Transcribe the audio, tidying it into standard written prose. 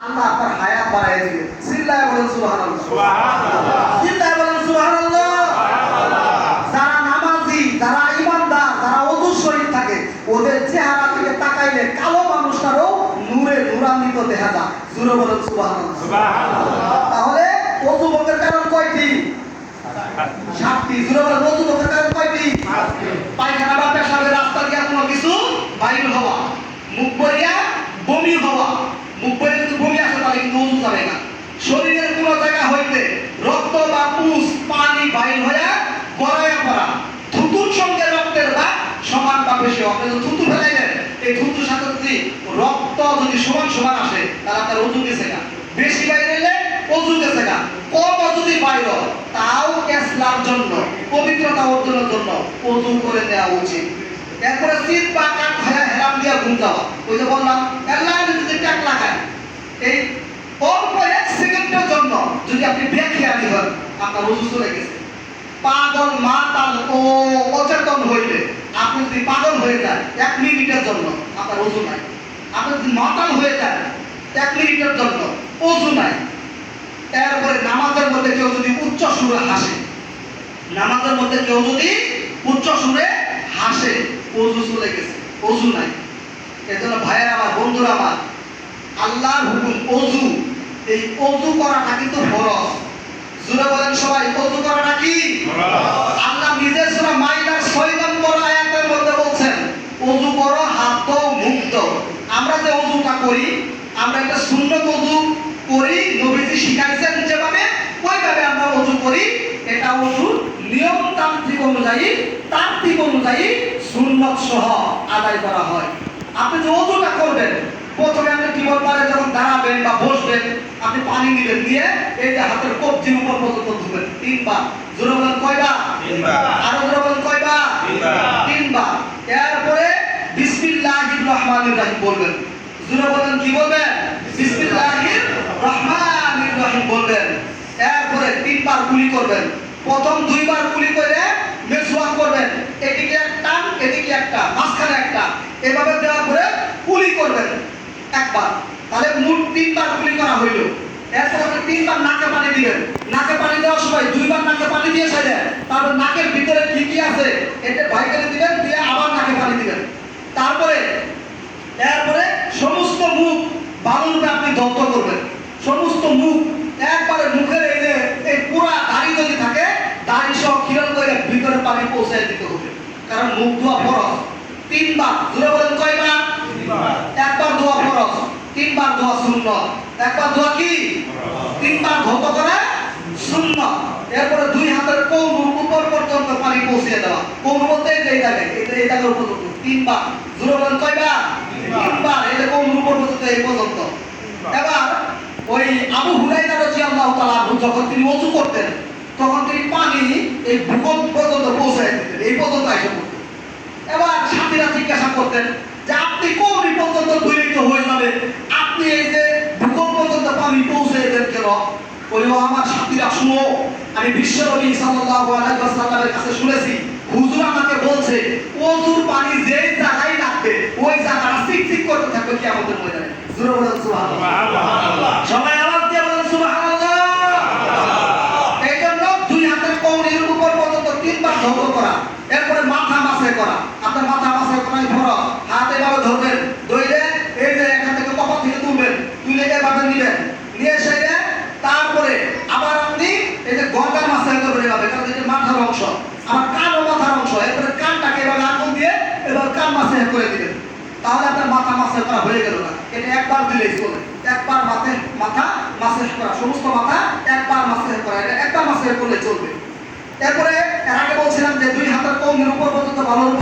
আল্লাহ আপনার হায়াত বাড়ায় দিবেন। চিল্লায় বলেন সুবহানাল্লাহ। সুবহানাল্লাহ। চিল্লায় বলেন সুবহানাল্লাহ। সুবহানাল্লাহ। যারা নামাজি, যারা ঈমানদার, যারা ওযু শরীফ থাকে, ওদের চেহারা থেকে তাকাইলে কালো মানুষটারও নূরে নূরান্বিত দেখা যায়। জোরে বলেন সুবহানাল্লাহ। সুবহানাল্লাহ। তাহলে ওযু বন্ধের কারণ কয়টি? 7টি। জোরে বলেন ওযু বন্ধের কারণ কয়টি? 7টি। পায়খানা বা পেশাবের রাস্তা দিয়ে কোনো কিছু বাইর হওয়া, মুখ ভরিয়া বমি হওয়া, মুখ ভরে যদি বমি আসে তাহলে কিন্তু ওযু যাবে না। শরীরের কোন জায়গা হইতে রক্ত বা পুষ পানি বাইর হইয়া গড়াইয়া পড়া, থুতুর সঙ্গে রক্তের বা সমান বা বেশি, আপনি যদি থুতু ফেলাইলেন, এই থুতুর সাথে যদি রক্ত যদি সমান সমান আসে তাহলে আপনার ওযু গেছে না। বেশি বাইর হইলে ওযু গেছে না। কম যদি বাইর হয় তাও কেসলার জন্য, পবিত্রতা অর্জনের জন্য ওযু করে দেওয়া উচিত। এরপরে শীত বা কাঠ হেরাম দিয়া ঘুম যাওয়া, ওই যে বললাম আল্লাহ যদি ট্যাক লাগায়, এই অল্প 1 সেকেন্ডের জন্য যদি আপনি বেখেয়ালি হন আপনার ওযু চলে গেছে। পাগল মাতাল ও অচেতন হইলে আপনি যদি পাগল হয়ে যান 1 মিনিটের জন্য আপনার ওযু নাই। আপনি যদি মাতাল হয়ে যান 1 মিনিটের জন্য ওযু নাই। এরপরে নামাজের মধ্যে কেউ যদি উচ্চ সুরে হাসে, নামাজের মধ্যে কেউ যদি উচ্চ সুরে হাসে, ওযু চলে গেছে, ওযু নাই। এজন্য ভাইয়েরা আমার, বন্ধুরা আমার, আল্লাহর হুকুম ওযু, এই ওযু করাটা কিন্তু ফরজ। জোরে বলেন সবাই, ওযু করাটা কি ফরজ? আল্লাহ নিজে সূরা মাইদার 6 নম্বর আয়াতের মধ্যে বলছেন ওযু করো, হাত দাও, মুখ দাও। আমরা যে ওযুটা করি, আমরা একটা সুন্নত ওযু করি, নবীজি শিখাইছেন যেভাবে, ওইভাবে আমরা ওযু করি। এটা ওযুর নিয়মতান্ত্রিক অনুযায়ী, তাত্ত্বিক অনুযায়ী সুন্নত সহ আদায় করা হয়। আপনি যে ওযুটা করবেন, প্রথমে আপনি টিবল পারে যখন দাঁড়াবেন বা বসবেন, আপনি পানি নিবেন, দিয়ে এই যে হাতের কবজির উপর পর্যন্ত ধুবেন 3 বার। জোরে বলেন কয়বার? 3 বার। আরো জোরে বলেন কয়বার? 3 বার। 3 বার। এরপরে বিসমিল্লাহির রহমানির রহিম বলবেন। জোরে বলেন কি বলবেন? বিসমিল্লাহির রহমানির রহিম বলবেন। এরপরে 3 বার কুলি করবেন। প্রথম 2 বার কুলি করে মেসওয়াক করবেন, এদিকে একটা, এদিকে একটা, মাঝখানে একটা, এভাবে দেওয়ার পরে কুলি করবেন একবার। তাহলে মোট 3 বার কুলি করা হইল। এরপর আপনি 3 বার নাকে পানি দিবেন। নাকে পানি দেওয়ার সময় 2 বার নাকে পানি দিয়ে ছেড়ে, তারপর নাকের ভিতরে কি কি আছে এটা বাইর করে দিবেন, দিয়ে আবার নাকে পানি দিবেন। তারপরে এরপরে সমস্ত মুখ ভালোভাবে আপনি ধৌত করবেন। সমস্ত মুখ একবারে মুখের এই পুরা দাড়ি যদি থাকে, দাড়ি সহ খিরল করে ভিতরে পানি পৌঁছায় দিতে হবে, কারণ মুখ ধোয়া ফরজ। 3 বার। জোরে বলেন কয়বার? 3 বার। একবার ধোয়া ফরজ, 3 বার ধোয়া সুন্নাত। একবার ধোয়া কি? 3 বার ধৌত করা সুন্নাত। এরপরে 2 হাতের কনুর উপর পর্যন্ত পানি পৌঁছে দেওয়া। কনুর বলতে এই জায়গায়, এই জায়গার উপর 3 বার। জোরে বলেন কয়বার? 3 বার। এই যে কনুর উপর পর্যন্ত, এই পর্যন্ত। এবার ওই আবু হুরায়রা রাদিয়াল্লাহু তাআলা যখন তিনি ওযু করতেন, তখন তিনি পানি এই বুক পর্যন্ত পৌঁছায় দিতেন, এই পর্যন্ত এসে পড়তেন। এবার সাথীরা জিজ্ঞাসা করতেন যে আপনি কোন পর্যন্ত দূরীত হয়ে যাবে, আপনি এই যে বুক পর্যন্ত পানি পৌঁছে দেন কেন? বলল আমার সাথীরা শুনো, আমি বিশ্বনবী সাল্লাল্লাহু আলাইহি ওয়াসাল্লামের কাছে শুনেছি, হুজুর আমাকে বলছে ওযুর পানি যেই জায়গায় লাগবে ওই জায়গাটা চিকচিক করতে থাকবে কিয়ামতের ময়দানে। জোরে বলেন সুবহানাল্লাহ। সবাই আওয়াজ দিয়ে বলেন সুবহানাল্লাহ। এই জন্য 2 হাতের কনুর উপর পর্যন্ত 3 বার ধৌত করা। এরপরে মাথা মাসে করা। আপনার মাথা মাসে করাই ফরজ। হাত এভাবে ধরবেন, ধরে এই যে এখান থেকে কপাল থেকে তুলবেন, তুলে এভাবে নিবেন, নিয়ে সেটা তারপরে আবার আপনি এই যে গর্দান মাসে করবেন এভাবে, কারণ এটা মাথার অংশ, আমার কান ও মাথার অংশ। এরপরে কানটাকে এভাবে আঙুল দিয়ে এবার কান মাসে করে দিবেন। তাহলে আপনার মাথা মাসে করা হয়ে গেল না। এটা একবার দিলেই চলে। একবার মাথা মাসে করা, সমস্ত মাথা একবার মাসে করা, এটা একবার মাসে করলে চলবে। এরপরে এর আগে বলছিলাম যে 2 হাতের কনুর উপর পর্যন্ত ভালোভাবে